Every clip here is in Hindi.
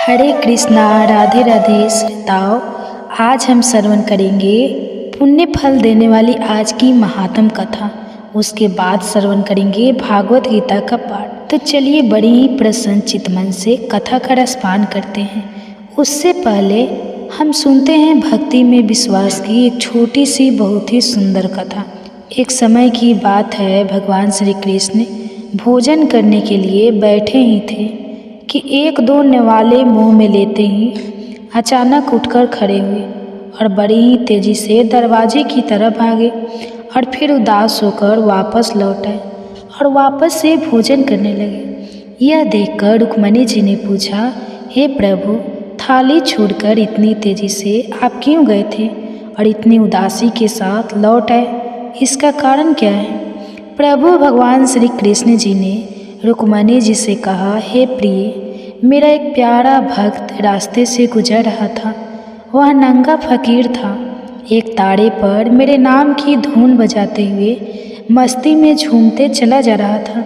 हरे कृष्णा, राधे राधे श्रोताओं। आज हम श्रवण करेंगे पुण्य फल देने वाली आज की महात्म कथा। उसके बाद श्रवण करेंगे भागवत गीता का पाठ। तो चलिए बड़ी ही प्रसन्न चित्त मन से कथा का रसपान करते हैं। उससे पहले हम सुनते हैं भक्ति में विश्वास की एक छोटी सी बहुत ही सुंदर कथा। एक समय की बात है, भगवान श्री कृष्ण भोजन करने के लिए बैठे ही थे कि एक दो नेवाले मुंह में लेते ही अचानक उठकर खड़े हुए और बड़ी ही तेजी से दरवाजे की तरफ भागे और फिर उदास होकर वापस लौट आए और वापस से भोजन करने लगे। यह देखकर रुक्मणी जी ने पूछा, हे प्रभु, थाली छोड़कर इतनी तेजी से आप क्यों गए थे और इतनी उदासी के साथ लौट आए? इसका कारण क्या है? प्रभु भगवान श्री कृष्ण जी ने रुक्मणी जी से कहा, हे प्रिय, मेरा एक प्यारा भक्त रास्ते से गुजर रहा था। वह नंगा फकीर था। एक ताड़े पर मेरे नाम की धुन बजाते हुए मस्ती में झूमते चला जा रहा था।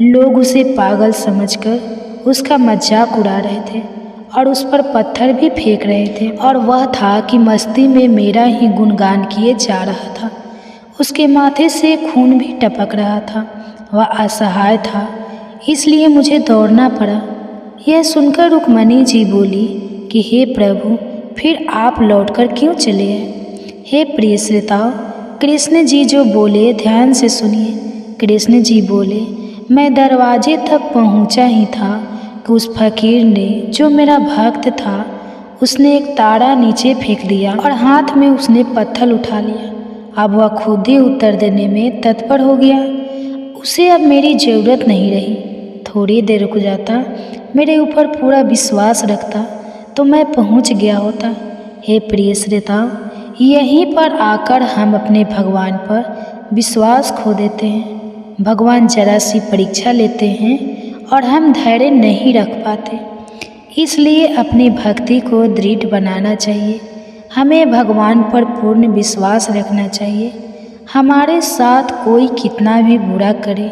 लोग उसे पागल समझकर उसका मजाक उड़ा रहे थे और उस पर पत्थर भी फेंक रहे थे और वह था कि मस्ती में मेरा ही गुणगान किए जा रहा था। उसके माथे से खून भी टपक रहा था। वह असहाय था, इसलिए मुझे दौड़ना पड़ा। यह सुनकर रुक्मणी जी बोली कि हे प्रभु, फिर आप लौटकर क्यों चले हैं? हे प्रिय श्रोताओं, कृष्ण जी जो बोले ध्यान से सुनिए। कृष्ण जी बोले, मैं दरवाजे तक पहुंचा ही था कि उस फकीर ने, जो मेरा भक्त था, उसने एक ताड़ा नीचे फेंक दिया और हाथ में उसने पत्थर उठा लिया। अब वह खुद ही उत्तर देने में तत्पर हो गया। उसे अब मेरी ज़रूरत नहीं रही। थोड़ी देर रुक जाता, मेरे ऊपर पूरा विश्वास रखता तो मैं पहुंच गया होता। हे प्रिय श्रोताओं, यहीं पर आकर हम अपने भगवान पर विश्वास खो देते हैं। भगवान जरा सी परीक्षा लेते हैं और हम धैर्य नहीं रख पाते। इसलिए अपनी भक्ति को दृढ़ बनाना चाहिए। हमें भगवान पर पूर्ण विश्वास रखना चाहिए। हमारे साथ कोई कितना भी बुरा करे,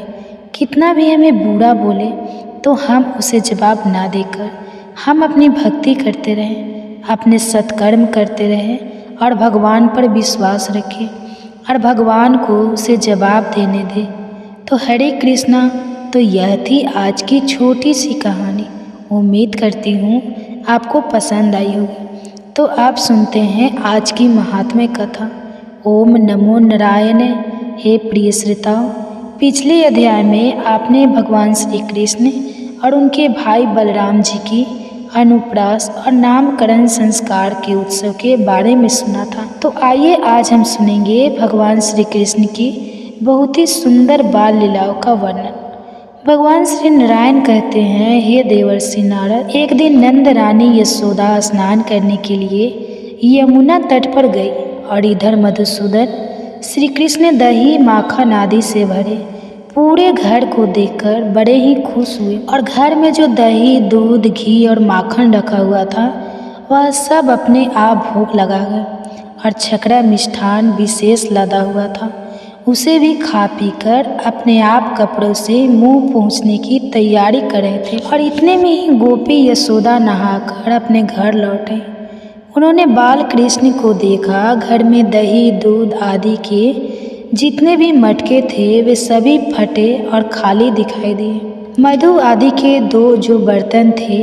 कितना भी हमें बुरा बोले, तो हम उसे जवाब ना देकर हम अपनी भक्ति करते रहें, अपने सत्कर्म करते रहें और भगवान पर विश्वास रखें और भगवान को उसे जवाब देने दें। तो हरे कृष्णा। तो यह थी आज की छोटी सी कहानी। उम्मीद करती हूँ आपको पसंद आई होगी। तो आप सुनते हैं आज की महात्म्य कथा। ओम नमो नारायण। हे प्रिय श्रोताओं, पिछले अध्याय में आपने भगवान श्री कृष्ण और उनके भाई बलराम जी की अनुप्रास और नामकरण संस्कार के उत्सव के बारे में सुना था। तो आइए आज हम सुनेंगे भगवान श्री कृष्ण की बहुत ही सुंदर बाल लीलाओं का वर्णन। भगवान श्री नारायण कहते हैं, हे देवर्षि नारद, एक दिन नंद रानी यशोदा स्नान करने के लिए यमुना तट पर गई और इधर मधुसूदन श्री कृष्ण दही माखन आदि से भरे पूरे घर को देखकर बड़े ही खुश हुए और घर में जो दही, दूध, घी और माखन रखा हुआ था वह सब अपने आप भोग लगा गए और छकरा मिष्ठान विशेष लदा हुआ था, उसे भी खा पीकर अपने आप कपड़ों से मुंह पोंछने की तैयारी कर रहे थे। और इतने में ही गोपी यशोदा नहाकर अपने घर लौट आई। उन्होंने बाल कृष्ण को देखा। घर में दही, दूध आदि के जितने भी मटके थे वे सभी फटे और खाली दिखाई दिए। मधु आदि के दो जो बर्तन थे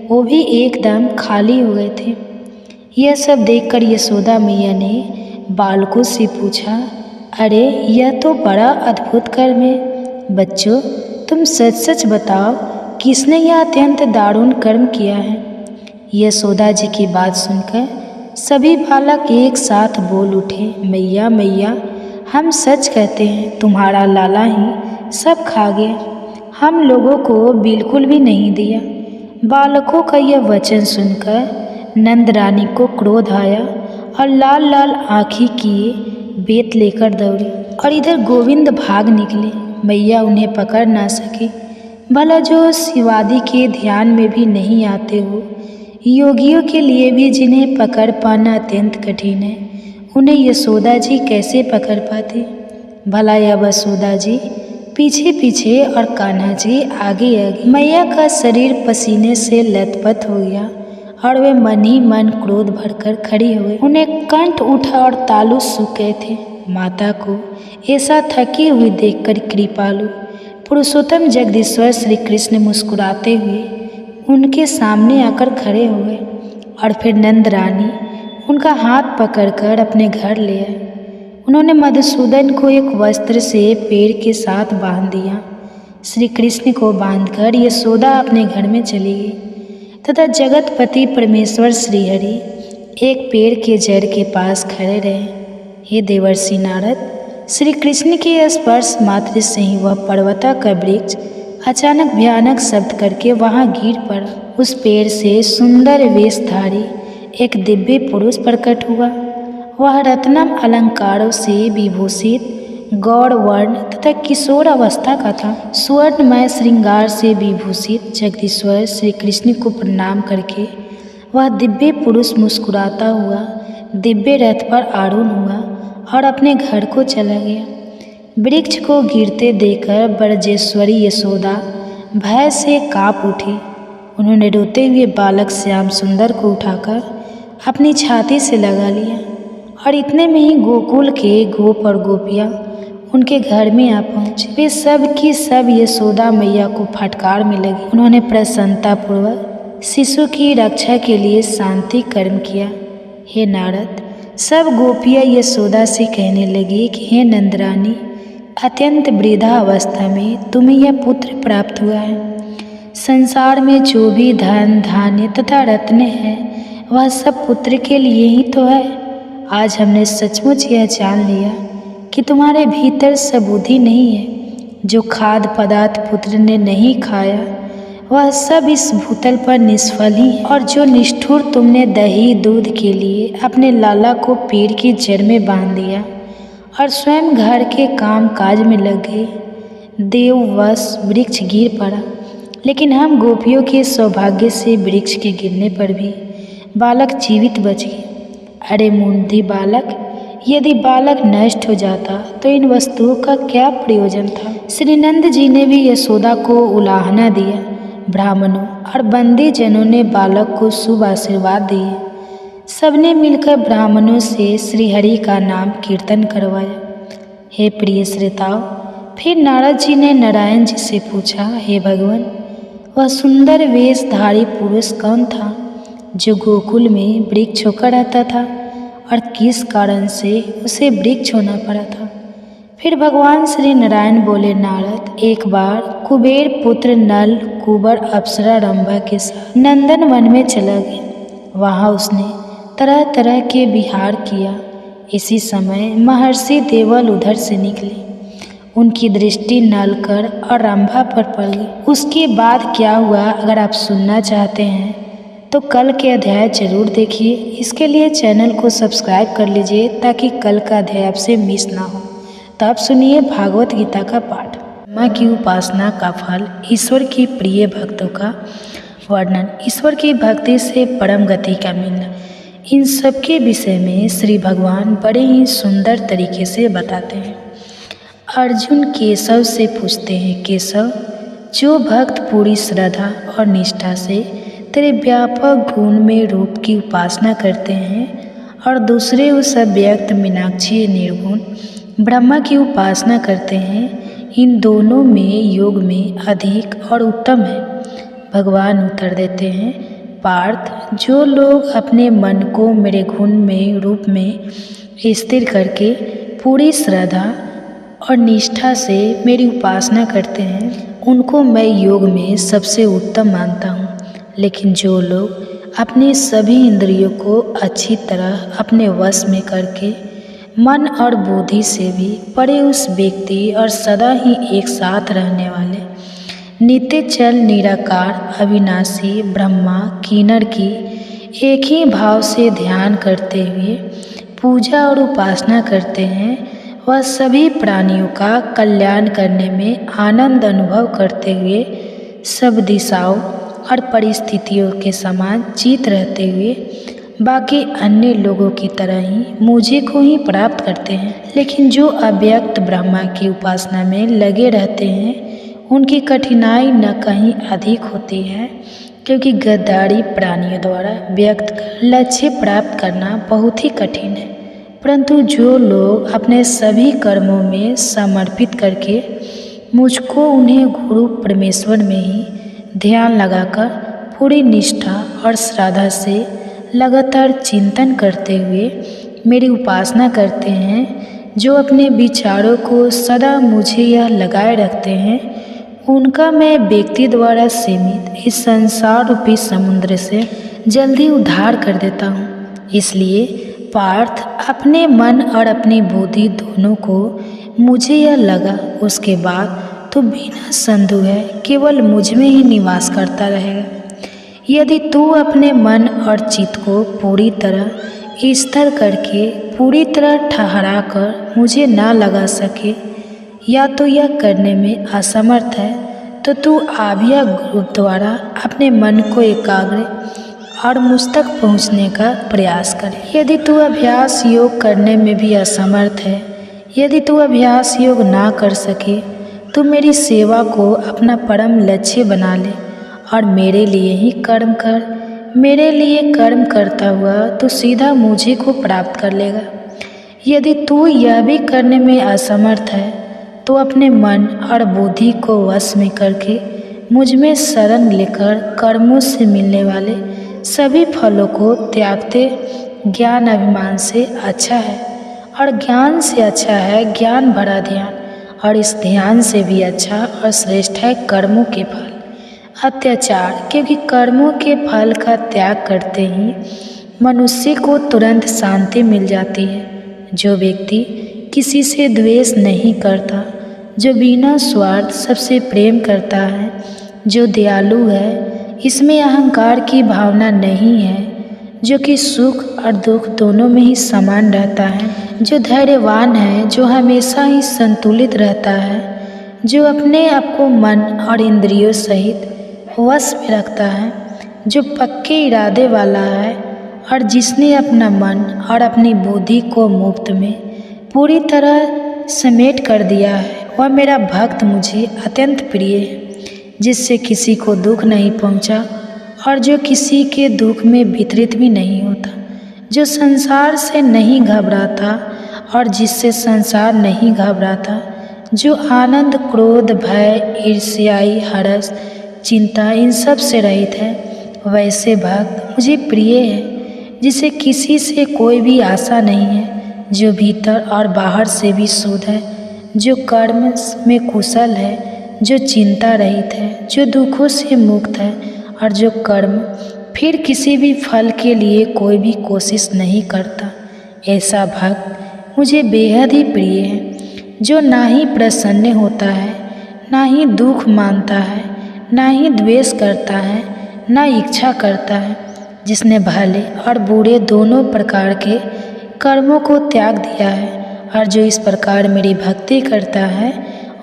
वो भी एकदम खाली हो गए थे। यह सब देखकर यशोदा मैया ने बालकों से पूछा, अरे यह तो बड़ा अद्भुत कर्म है। बच्चों, तुम सच सच बताओ, किसने यह अत्यंत दारुण कर्म किया है? यशोदा जी की बात सुनकर सभी बालक एक साथ बोल उठे, मैया मैया, हम सच कहते हैं, तुम्हारा लाला ही सब खा गया, हम लोगों को बिल्कुल भी नहीं दिया। बालकों का यह वचन सुनकर नंद रानी को क्रोध आया और लाल लाल आँखी किए बेत लेकर दौड़ी और इधर गोविंद भाग निकले। मैया उन्हें पकड़ ना सके। भला जो शिवादि के ध्यान में भी नहीं आते हो, योगियों के लिए भी जिन्हें पकड़ पाना अत्यंत कठिन है, उन्हें यशोदा जी कैसे पकड़ पाती? भला यशोदा जी पीछे पीछे और कान्हा जी आगे आगे। मैया का शरीर पसीने से लथपथ हो गया और वे मन ही मन क्रोध भरकर खड़ी हुई। उन्हें कंठ उठा और तालु सूख गए थे। माता को ऐसा थकी हुई देखकर कृपालु पुरुषोत्तम जगदीश्वर श्री कृष्ण मुस्कुराते हुए उनके सामने आकर खड़े हुए और फिर नंद रानी उनका हाथ पकड़कर अपने घर ले आए। उन्होंने मधुसूदन को एक वस्त्र से पेड़ के साथ बांध दिया। श्री कृष्ण को बांधकर यशोदा अपने घर में चली गई तथा जगतपति परमेश्वर श्रीहरि एक पेड़ के जड़ के पास खड़े रहे। हे देवर्षि नारद, श्री कृष्ण के स्पर्श मात्र से ही वह पर्वता का वृक्ष अचानक भयानक शब्द करके वहां गिर पड़ा। उस पेड़ से सुंदर वेशधारी एक दिव्य पुरुष प्रकट हुआ। वह रत्नम अलंकारों से विभूषित गौर वर्ण तथा किशोर अवस्था का था। स्वर्णमय श्रृंगार से विभूषित जगदीश्वर श्री कृष्ण को प्रणाम करके वह दिव्य पुरुष मुस्कुराता हुआ दिव्य रथ पर आरूढ़ हुआ और अपने घर को चला गया। वृक्ष को गिरते देखकर ब्रजेश्वरी यशोदा भय से काँप उठी। उन्होंने रोते हुए बालक श्याम सुंदर को उठाकर अपनी छाती से लगा लिया और इतने में ही गोकुल के गोप और गोपियाँ उनके घर में आ पहुँचे। वे सब की सब यशोदा मैया को फटकार में लगी। उन्होंने प्रसन्नतापूर्वक शिशु की रक्षा के लिए शांति कर्म किया। हे नारद, सब गोपियाँ यशोदा से कहने लगी कि हे नंदरानी, अत्यंत वृद्धा अवस्था में तुम्हें यह पुत्र प्राप्त हुआ है। संसार में जो भी धन धान्य तथा रत्न है वह सब पुत्र के लिए ही तो है। आज हमने सचमुच यह जान लिया कि तुम्हारे भीतर सबुद्धि नहीं है। जो खाद्य पदार्थ पुत्र ने नहीं खाया वह सब इस भूतल पर निष्फल ही है, और जो निष्ठुर तुमने दही दूध के लिए अपने लाला को पेड़ की जड़ में बांध दिया और स्वयं घर के काम काज में लग गए। देववश वृक्ष गिर पड़ा, लेकिन हम गोपियों के सौभाग्य से वृक्ष के गिरने पर भी बालक जीवित बच गए। अरे मूढ़ी बालक, यदि बालक नष्ट हो जाता तो इन वस्तुओं का क्या प्रयोजन था। श्री नंद जी ने भी यशोदा को उलाहना दिया। ब्राह्मणों और बंदी जनों ने बालक को शुभ आशीर्वाद दिए। सबने मिलकर ब्राह्मणों से श्रीहरि का नाम कीर्तन करवाया। हे प्रिय श्रोताओ, फिर नारद जी ने नारायण जी से पूछा, हे भगवान, वह सुंदर वेशधारी पुरुष कौन था जो गोकुल में वृक्ष होकर रहता था और किस कारण से उसे वृक्ष होना पड़ा था। फिर भगवान श्री नारायण बोले, नारद, एक बार कुबेर पुत्र नल कुबर अप्सरा रंभा के साथ नंदन वन में चला गया। वहाँ उसने तरह तरह के विहार किया। इसी समय महर्षि देवल उधर से निकले। उनकी दृष्टि नलकर और रंभा पर पड़ गई। उसके बाद क्या हुआ अगर आप सुनना चाहते हैं तो कल के अध्याय जरूर देखिए। इसके लिए चैनल को सब्सक्राइब कर लीजिए ताकि कल का अध्याय आपसे मिस ना हो। तो आप सुनिए भागवत गीता का पाठ। माँ की उपासना का फल, ईश्वर की प्रिय भक्तों का वर्णन, ईश्वर की भक्ति से परम गति का मिलना, इन सब के विषय में श्री भगवान बड़े ही सुंदर तरीके से बताते हैं। अर्जुन केशव से पूछते हैं, केशव, जो भक्त पूरी श्रद्धा और निष्ठा से तेरे व्यापक गुण में रूप की उपासना करते हैं और दूसरे उस अव्यक्त मीनाक्षी निर्गुण ब्रह्मा की उपासना करते हैं, इन दोनों में योग में अधिक और उत्तम है। भगवान उत्तर देते हैं, पार्थ, जो लोग अपने मन को मेरे गुण में रूप में स्थिर करके पूरी श्रद्धा और निष्ठा से मेरी उपासना करते हैं, उनको मैं योग में सबसे उत्तम मानता हूँ। लेकिन जो लोग अपने सभी इंद्रियों को अच्छी तरह अपने वश में करके मन और बुद्धि से भी परे उस व्यक्ति और सदा ही एक साथ रहने वाले नित्य चल निराकार अविनाशी ब्रह्मा किन्नर की एक ही भाव से ध्यान करते हुए पूजा और उपासना करते हैं, वह सभी प्राणियों का कल्याण करने में आनंद अनुभव करते हुए सब दिशाओं और परिस्थितियों के समान जीत रहते हुए बाकी अन्य लोगों की तरह ही मुझे को ही प्राप्त करते हैं। लेकिन जो अव्यक्त ब्रह्मा की उपासना में लगे रहते हैं, उनकी कठिनाई न कहीं अधिक होती है क्योंकि गद्दारी प्राणियों द्वारा व्यक्त कर लक्ष्य प्राप्त करना बहुत ही कठिन है, परंतु जो लोग अपने सभी कर्मों में समर्पित करके मुझको उन्हें गुरु परमेश्वर में ही ध्यान लगाकर पूरी निष्ठा और श्रद्धा से लगातार चिंतन करते हुए मेरी उपासना करते हैं, जो अपने विचारों को सदा मुझे यह लगाए रखते हैं, उनका मैं व्यक्ति द्वारा सीमित इस संसार रूपी समुद्र से जल्दी उद्धार कर देता हूँ। इसलिए पार्थ, अपने मन और अपनी बुद्धि दोनों को मुझे यह लगा, उसके बाद तो बिना संदेह है केवल मुझ में ही निवास करता रहेगा। यदि तू अपने मन और चित्त को पूरी तरह स्थिर करके पूरी तरह ठहरा कर मुझे ना लगा सके या तो यह करने में असमर्थ है, तो तू आभ्या ग्रुप द्वारा अपने मन को एकाग्र और मुझ तक पहुँचने का प्रयास करे। यदि तू अभ्यास योग करने में भी असमर्थ है, यदि तू अभ्यास योग ना कर सके, तो मेरी सेवा को अपना परम लक्ष्य बना ले और मेरे लिए ही कर्म कर। मेरे लिए कर्म करता हुआ तो सीधा मुझे को प्राप्त कर लेगा। यदि तू यह भी करने में असमर्थ है, तो अपने मन और बुद्धि को वश में करके मुझ में शरण लेकर कर्मों से मिलने वाले सभी फलों को त्यागते ज्ञान अभिमान से अच्छा है, और ज्ञान से अच्छा है ज्ञान भरा ध्यान, और इस ध्यान से भी अच्छा और श्रेष्ठ है कर्मों के फल अत्याचार, क्योंकि कर्मों के फल का त्याग करते ही मनुष्य को तुरंत शांति मिल जाती है। जो व्यक्ति किसी से द्वेष नहीं करता, जो बिना स्वार्थ सबसे प्रेम करता है, जो दयालु है, इसमें अहंकार की भावना नहीं है, जो कि सुख और दुख दोनों में ही समान रहता है, जो धैर्यवान है, जो हमेशा ही संतुलित रहता है, जो अपने आप को मन और इंद्रियों सहित वश में रखता है, जो पक्के इरादे वाला है, और जिसने अपना मन और अपनी बुद्धि को मुफ्त में पूरी तरह समेट कर दिया है, वह मेरा भक्त मुझे अत्यंत प्रिय है, जिससे किसी को दुख नहीं पहुंचा और जो किसी के दुख में वितरित भी नहीं होता, जो संसार से नहीं घबराता और जिससे संसार नहीं घबराता, जो आनंद, क्रोध, भय, ईर्ष्याई, हर्ष, चिंता इन सब से रहित है, वैसे भक्त मुझे प्रिय है, जिसे किसी से कोई भी आशा नहीं है, जो भीतर और बाहर से भी शुद्ध है, जो कर्म में कुशल है, जो चिंता रहित है, जो दुखों से मुक्त है, और जो कर्म फिर किसी भी फल के लिए कोई भी कोशिश नहीं करता, ऐसा भक्त मुझे बेहद ही प्रिय है, जो ना ही प्रसन्न होता है, ना ही दुख मानता है, ना ही द्वेष करता है, ना इच्छा करता है, जिसने भले और बुरे दोनों प्रकार के कर्मों को त्याग दिया है, और जो इस प्रकार मेरी भक्ति करता है,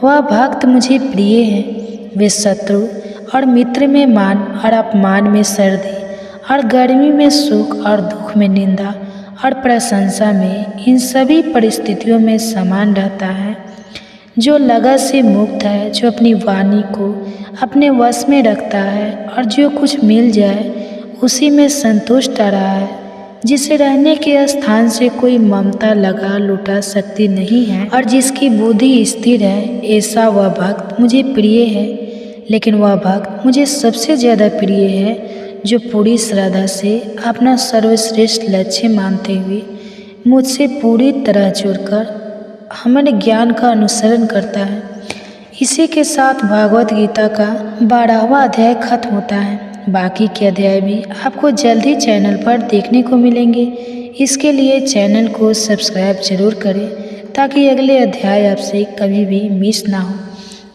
वह भक्त मुझे प्रिय है। वे शत्रु और मित्र में मान और अपमान में सर्दी और गर्मी में सुख और दुख में निंदा और प्रशंसा में इन सभी परिस्थितियों में समान रहता है, जो लगन से मुक्त है, जो अपनी वाणी को अपने वश में रखता है, और जो कुछ मिल जाए उसी में संतुष्ट रहा है, जिसे रहने के स्थान से कोई ममता लगा लुटा सकती नहीं है, और जिसकी बुद्धि स्थिर है, ऐसा वह भक्त मुझे प्रिय है। लेकिन वह भक्त मुझे सबसे ज़्यादा प्रिय है जो पूरी श्रद्धा से अपना सर्वश्रेष्ठ लक्ष्य मानते हुए मुझसे पूरी तरह जुड़कर हमारे ज्ञान का अनुसरण करता है। इसी के साथ भागवत गीता का 12वां अध्याय खत्म होता है। बाकी के अध्याय भी आपको जल्द ही चैनल पर देखने को मिलेंगे। इसके लिए चैनल को सब्सक्राइब जरूर करें ताकि अगले अध्याय आपसे कभी भी मिस ना हो।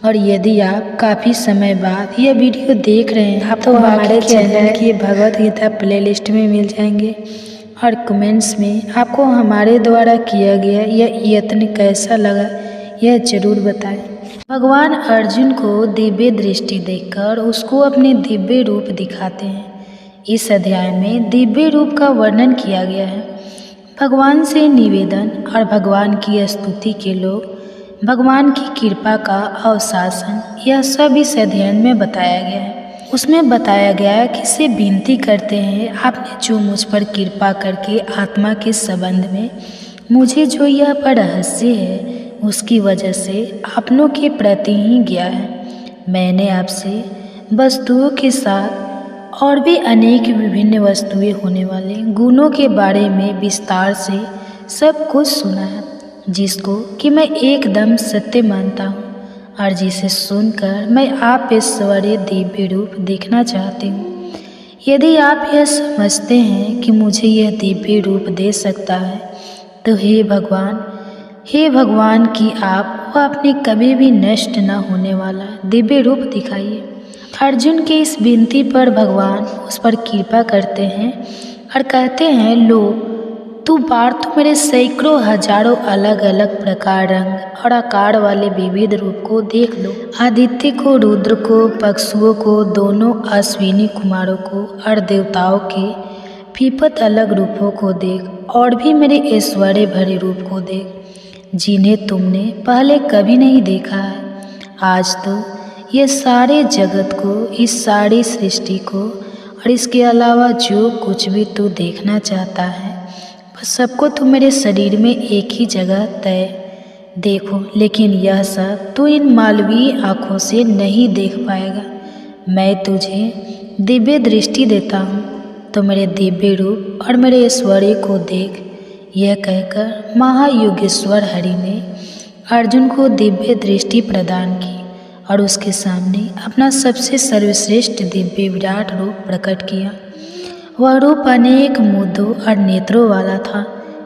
और यदि आप काफ़ी समय बाद यह वीडियो देख रहे हैं तो हमारे चैनल की भगवत गीता प्लेलिस्ट में मिल जाएंगे। और कमेंट्स में आपको हमारे द्वारा किया गया यह यत्न कैसा लगा यह ज़रूर बताएं। भगवान अर्जुन को दिव्य दृष्टि देकर उसको अपने दिव्य रूप दिखाते हैं। इस अध्याय में दिव्य रूप का वर्णन किया गया है। भगवान से निवेदन और भगवान की स्तुति के लोग भगवान की कृपा का अवशासन, यह सब इस अध्ययन में बताया गया है। उसमें बताया गया कि से विनती करते हैं, आपने जो मुझ पर कृपा करके आत्मा के संबंध में मुझे जो यह रहस्य है उसकी वजह से अपनों के प्रति ही गया है। मैंने आपसे वस्तुओं के साथ और भी अनेक विभिन्न वस्तुएं होने वाले गुणों के बारे में विस्तार से सब कुछ सुना है, जिसको कि मैं एकदम सत्य मानता हूँ और जिसे सुनकर मैं आप ईश्वरीय दिव्य रूप देखना चाहती हूँ। यदि आप यह समझते हैं कि मुझे यह दिव्य रूप दे सकता है तो हे भगवान कि आप वह अपने कभी भी नष्ट न होने वाला दिव्य रूप दिखाइए। अर्जुन की इस विनती पर भगवान उस पर कृपा करते हैं और कहते हैं, लो तू बार तो मेरे सैकड़ों हजारों अलग अलग प्रकार, रंग और आकार वाले विविध रूप को देख लो। आदित्य को, रुद्र को, पक्षुओं को, दोनों अश्विनी कुमारों को और देवताओं के विपत अलग रूपों को देख और भी मेरे ऐश्वर्य भरे रूप को देख, जिन्हें तुमने पहले कभी नहीं देखा है। आज तो ये सारे जगत को, इस सारी सृष्टि को और इसके अलावा जो कुछ भी तू देखना चाहता है सबको तुम मेरे शरीर में एक ही जगह तय देखो, लेकिन यह सब तू इन मालवीय आँखों से नहीं देख पाएगा। मैं तुझे दिव्य दृष्टि देता हूँ तो मेरे दिव्य रूप और मेरे ऐश्वर्य को देख। यह कहकर महायोगेश्वर हरि ने अर्जुन को दिव्य दृष्टि प्रदान की और उसके सामने अपना सबसे सर्वश्रेष्ठ दिव्य विराट रूप प्रकट किया। वह रूप अनेक मुद्दों और नेत्रों वाला था।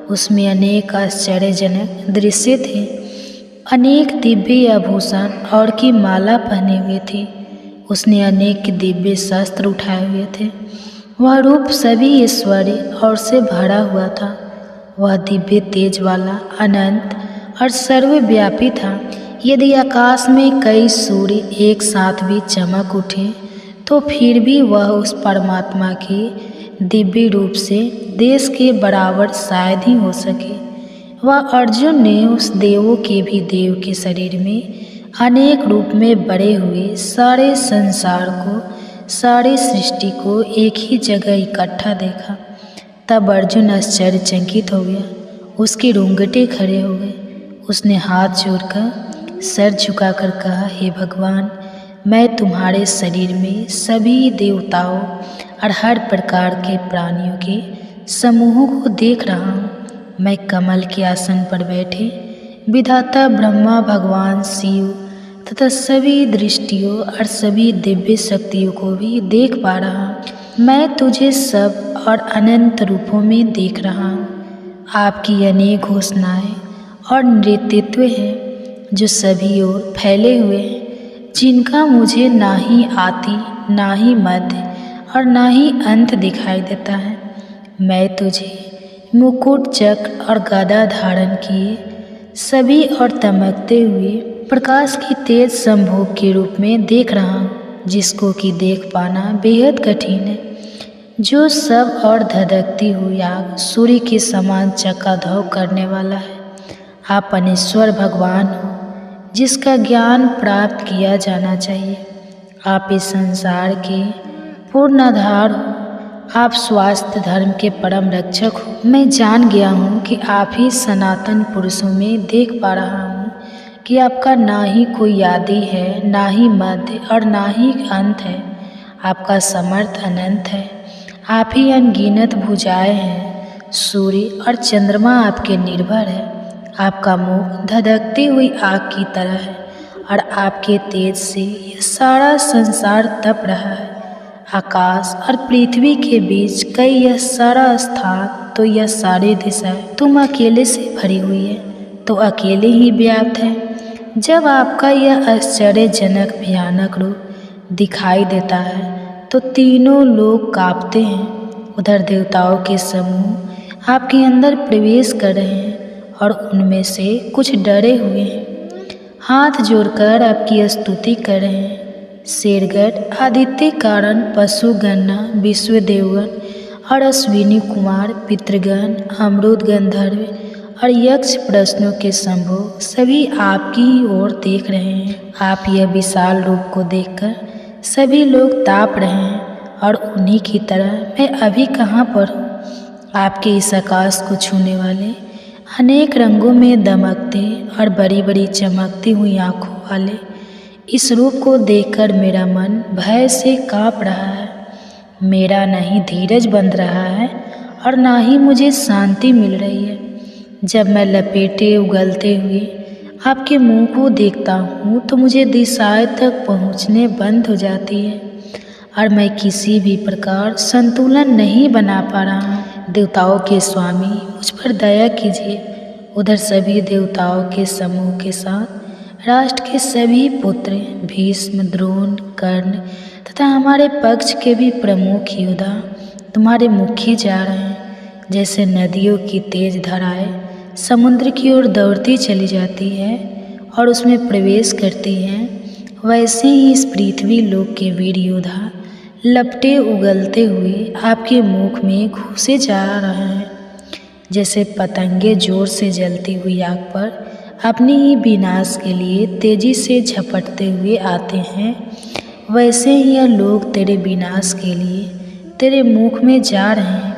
उसमें अनेक आश्चर्यजनक दृश्य थे। अनेक दिव्य आभूषण और की माला पहने हुए थे। उसने अनेक दिव्य शस्त्र उठाए हुए थे। वह रूप सभी ऐश्वर्य और से भरा हुआ था। वह दिव्य तेज वाला, अनंत और सर्वव्यापी था। यदि आकाश में कई सूर्य एक साथ भी चमक उठे तो फिर भी वह उस परमात्मा के दिव्य रूप से देश के बराबर शायद ही हो सके। वह अर्जुन ने उस देवों के भी देव के शरीर में अनेक रूप में बड़े हुए सारे संसार को, सारी सृष्टि को एक ही जगह इकट्ठा देखा। तब अर्जुन आश्चर्यचकित हो गया। उसके रोंगटे खड़े हो गए। उसने हाथ जोड़कर सर झुकाकर कहा, हे भगवान, मैं तुम्हारे शरीर में सभी देवताओं और हर प्रकार के प्राणियों के समूहों को देख रहा हूँ। मैं कमल के आसन पर बैठे विधाता ब्रह्मा, भगवान शिव तथा सभी दृष्टियों और सभी दिव्य शक्तियों को भी देख पा रहा हूँ। मैं तुझे सब और अनंत रूपों में देख रहा हूँ। आपकी अनेक घोषणाएँ और नृत्यत्व हैं जो सभी ओर फैले हुए हैं, जिनका मुझे ना ही आदि, ना ही मध्य और ना ही अंत दिखाई देता है। मैं तुझे मुकुट, चक्र और गदा धारण किए सभी और चमकते हुए प्रकाश की तेज संभोग के रूप में देख रहा हूँ, जिसको कि देख पाना बेहद कठिन है। जो सब और धधकती हुई आग सूर्य के समान चकाधौ करने वाला है। आप अनीश्वर भगवान हो, जिसका ज्ञान प्राप्त किया जाना चाहिए। आप इस संसार के पूर्ण आधार हो। आप स्वास्थ्य धर्म के परम रक्षक हो। मैं जान गया हूँ कि आप ही सनातन पुरुषों में देख पा रहा हूँ कि आपका ना ही कोई आदि है, ना ही मध्य और ना ही अंत है। आपका समर्थ अनंत है। आप ही अनगिनत भुजाएं हैं। सूर्य और चंद्रमा आपके निर्भर है। आपका मुख धधकती हुई आग की तरह है और आपके तेज से यह सारा संसार तप रहा है। आकाश और पृथ्वी के बीच कई यह सारा स्थान, तो यह सारी दिशाएं तुम अकेले से भरी हुई है, तो अकेले ही व्याप्त है। जब आपका यह आश्चर्यजनक भयानक रूप दिखाई देता है तो तीनों लोग कांपते हैं। उधर देवताओं के समूह आपके अंदर प्रवेश कर रहे हैं और उनमें से कुछ डरे हुए हैं, हाथ जोड़कर आपकी स्तुति कर रहे हैं। शेरगढ़, आदित्य कारण, पशु गणना, विश्व देवगण और अश्विनी कुमार, पितृगण, अमरुद, गंधर्व और यक्ष प्रश्नों के संभोग सभी आपकी ही ओर देख रहे हैं। आप यह विशाल रूप को देखकर सभी लोग ताप रहे हैं और उन्हीं की तरह मैं अभी कहाँ पर हूँ। आपके इस आकाश को छूने वाले, अनेक रंगों में दमकते और बड़ी बड़ी चमकती हुई आँखों वाले इस रूप को देखकर मेरा मन भय से काँप रहा है। मेरा ना ही धीरज बंध रहा है और ना ही मुझे शांति मिल रही है। जब मैं लपेटे उगलते हुए आपके मुंह को देखता हूँ तो मुझे दिशाएं तक पहुँचने बंद हो जाती है और मैं किसी भी प्रकार संतुलन नहीं बना पा रहा हूँ। देवताओं के स्वामी, मुझ पर दया कीजिए। उधर सभी देवताओं के समूह के साथ राष्ट्र के सभी पुत्र भीष्म, द्रोण, कर्ण तथा हमारे पक्ष के भी प्रमुख योद्धा तुम्हारे मुखी जा रहे हैं। जैसे नदियों की तेज धाराएं समुद्र की ओर दौड़ती चली जाती है और उसमें प्रवेश करती हैं, वैसे ही इस पृथ्वी लोक के वीर योद्धा लपटे उगलते हुए आपके मुख में घुसे जा रहे हैं। जैसे पतंगे जोर से जलती हुई आग पर अपने ही विनाश के लिए तेजी से झपटते हुए आते हैं, वैसे ही यह लोग तेरे विनाश के लिए तेरे मुख में जा रहे हैं।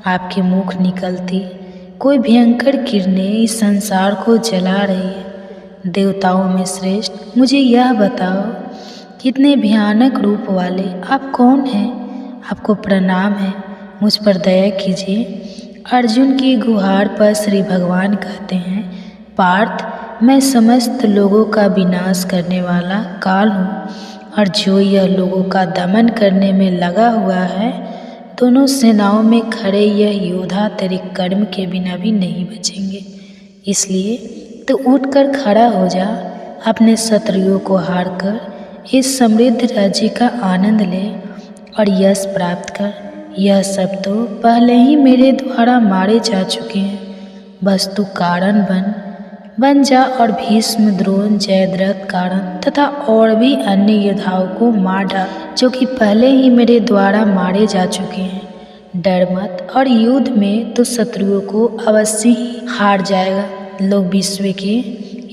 आपके मुख निकलती कोई भयंकर किरणें इस संसार को जला रही है। देवताओं में श्रेष्ठ, मुझे यह बताओ, कितने भयानक रूप वाले आप कौन हैं? आपको प्रणाम है, मुझ पर दया कीजिए। अर्जुन की गुहार पर श्री भगवान कहते हैं, पार्थ, मैं समस्त लोगों का विनाश करने वाला काल हूँ और जो यह लोगों का दमन करने में लगा हुआ है, दोनों सेनाओं में खड़े यह योद्धा तेरे कर्म के बिना भी नहीं बचेंगे। इसलिए तो उठकर खड़ा हो जा, अपने शत्रुओं को हार कर इस समृद्ध राज्य का आनंद ले और यश प्राप्त कर। यह सब तो पहले ही मेरे द्वारा मारे जा चुके हैं। बस तू कारण बन जा और भीष्म, द्रोण, जयद्रथ, कारण तथा और भी अन्य योद्धाओं को मार डाल जो कि पहले ही मेरे द्वारा मारे जा चुके हैं। डर मत, और युद्ध में तो शत्रुओं को अवश्य ही हार जाएगा। लोग विश्व के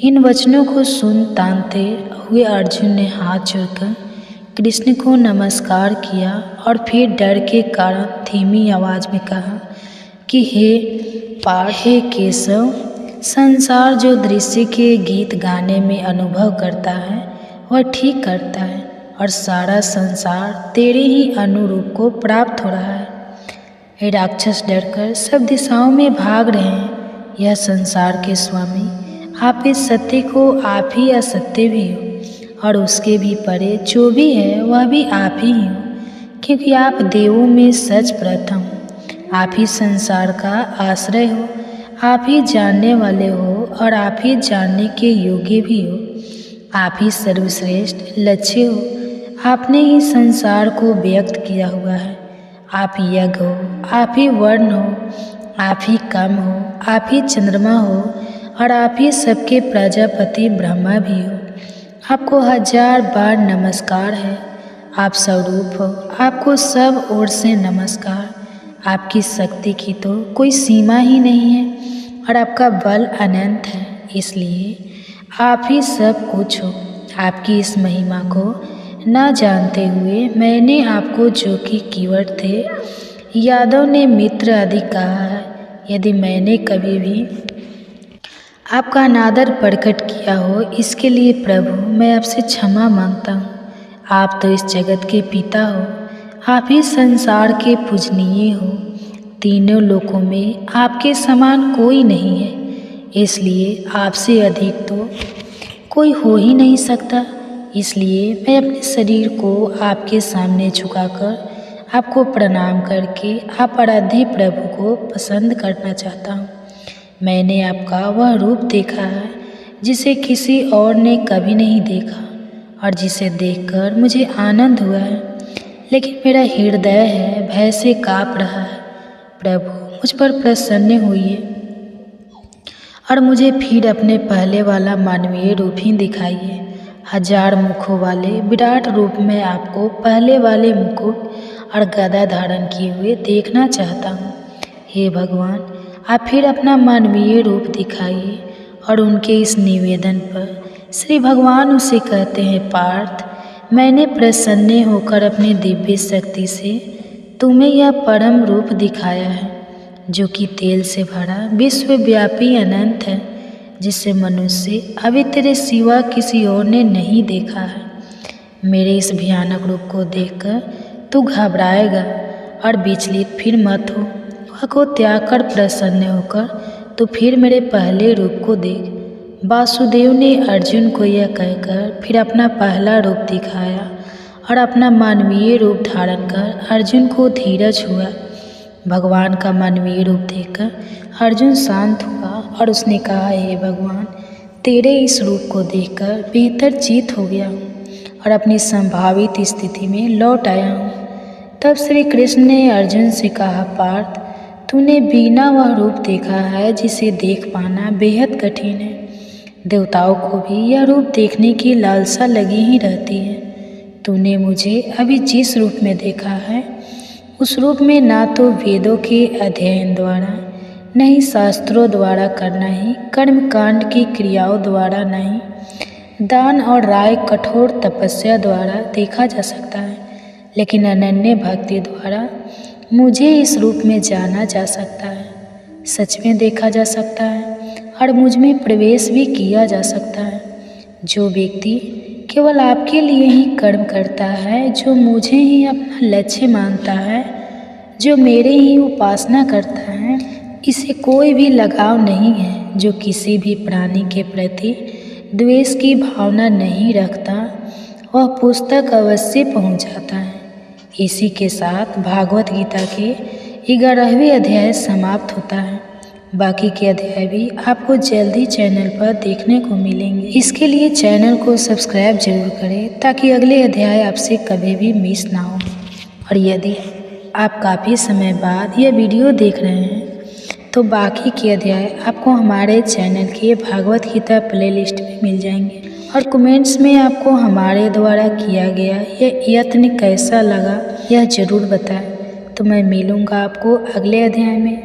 इन वचनों को सुन तानते हुए अर्जुन ने हाथ जोड़कर कृष्ण को नमस्कार किया और फिर डर के कारण धीमी आवाज में कहा कि हे पार्थ, हे केशव, संसार जो दृश्य के गीत गाने में अनुभव करता है वह ठीक करता है और सारा संसार तेरे ही अनुरूप को प्राप्त हो रहा है। हे राक्षस, डरकर सब दिशाओं में भाग रहे हैं। यह संसार के स्वामी, आप इस सत्य को आप ही असत्य भी हो और उसके भी परे जो भी है वह भी आप ही हो, क्योंकि आप देवों में सच प्रथम, आप ही संसार का आश्रय हो, आप ही जानने वाले हो और आप ही जानने के योग्य भी हो। आप ही सर्वश्रेष्ठ लक्ष्य हो, आपने ही संसार को व्यक्त किया हुआ है। आप यज्ञ हो, आप ही वर्ण हो, आप ही कम हो, आप ही चंद्रमा हो और आप ही सबके प्रजापति ब्रह्मा भी हो। आपको 1000 बार नमस्कार है। आप स्वरूप हो, आपको सब ओर से नमस्कार। आपकी शक्ति की तो कोई सीमा ही नहीं है और आपका बल अनंत है, इसलिए आप ही सब कुछ हो। आपकी इस महिमा को न जानते हुए मैंने आपको, जो कि कीवर्ड थे, यादव ने मित्र आदि कहा है। यदि मैंने कभी भी आपका अनादर प्रकट किया हो, इसके लिए प्रभु मैं आपसे क्षमा मांगता हूँ। आप तो इस जगत के पिता हो, आप ही संसार के पूजनीय हो। तीनों लोकों में आपके समान कोई नहीं है, इसलिए आपसे अधिक तो कोई हो ही नहीं सकता। इसलिए मैं अपने शरीर को आपके सामने झुकाकर आपको प्रणाम करके आप आराध्य प्रभु को पसंद करना चाहता हूँ। मैंने आपका वह रूप देखा है जिसे किसी और ने कभी नहीं देखा और जिसे देखकर मुझे आनंद हुआ है, लेकिन मेरा हृदय है भय से काँप रहा है। प्रभु मुझ पर प्रसन्न होइए और मुझे फिर अपने पहले वाला मानवीय रूप ही दिखाइए। 1000 मुखों वाले विराट रूप में आपको पहले वाले मुकुट और गदा धारण किए हुए देखना चाहता हूँ। हे भगवान, आप फिर अपना मानवीय रूप दिखाइए। और उनके इस निवेदन पर श्री भगवान उसे कहते हैं, पार्थ, मैंने प्रसन्न होकर अपनी दिव्य शक्ति से तुम्हें यह परम रूप दिखाया है, जो कि तेल से भरा विश्वव्यापी अनंत है, जिसे मनुष्य अभी तेरे सिवा किसी और ने नहीं देखा है। मेरे इस भयानक रूप को देखकर तू घबराएगा और विचलित फिर मत हो। वह को त्याग कर प्रसन्न होकर तो फिर मेरे पहले रूप को देख। वासुदेव ने अर्जुन को यह कहकर फिर अपना पहला रूप दिखाया और अपना मानवीय रूप धारण कर अर्जुन को धीरज हुआ। भगवान का मानवीय रूप देखकर अर्जुन शांत हुआ और उसने कहा, हे भगवान, तेरे इस रूप को देखकर बेहतर चित हो गया हूँ और अपनी संभावित स्थिति में लौट आया हूँ। तब श्री कृष्ण ने अर्जुन से कहा, पार्थ, तूने बिना वह रूप देखा है जिसे देख पाना बेहद कठिन है। देवताओं को भी यह रूप देखने की लालसा लगी ही रहती है। तूने मुझे अभी जिस रूप में देखा है, उस रूप में ना तो वेदों के अध्ययन द्वारा, न ही शास्त्रों द्वारा करना ही कर्मकांड की क्रियाओं द्वारा, नहीं दान और राय कठोर तपस्या द्वारा देखा जा सकता है, लेकिन अनन्य भक्ति द्वारा मुझे इस रूप में जाना जा सकता है, सच में देखा जा सकता है और मुझ में प्रवेश भी किया जा सकता है। जो व्यक्ति केवल आपके लिए ही कर्म करता है, जो मुझे ही अपना लक्ष्य मानता है, जो मेरे ही उपासना करता है, इसे कोई भी लगाव नहीं है। जो किसी भी प्राणी के प्रति द्वेष की भावना नहीं रखता, वह पुस्तक अवश्य पहुंच जाता है। इसी के साथ भागवत गीता के 11वें अध्याय समाप्त होता है। बाकी के अध्याय भी आपको जल्दी चैनल पर देखने को मिलेंगे। इसके लिए चैनल को सब्सक्राइब जरूर करें ताकि अगले अध्याय आपसे कभी भी मिस ना हो। और यदि आप काफ़ी समय बाद यह वीडियो देख रहे हैं तो बाकी के अध्याय आपको हमारे चैनल के भागवत गीता प्लेलिस्ट में मिल जाएंगे। और कमेंट्स में आपको हमारे द्वारा किया गया यह यत्न कैसा लगा यह ज़रूर बताएं। तो मैं मिलूँगा आपको अगले अध्याय में।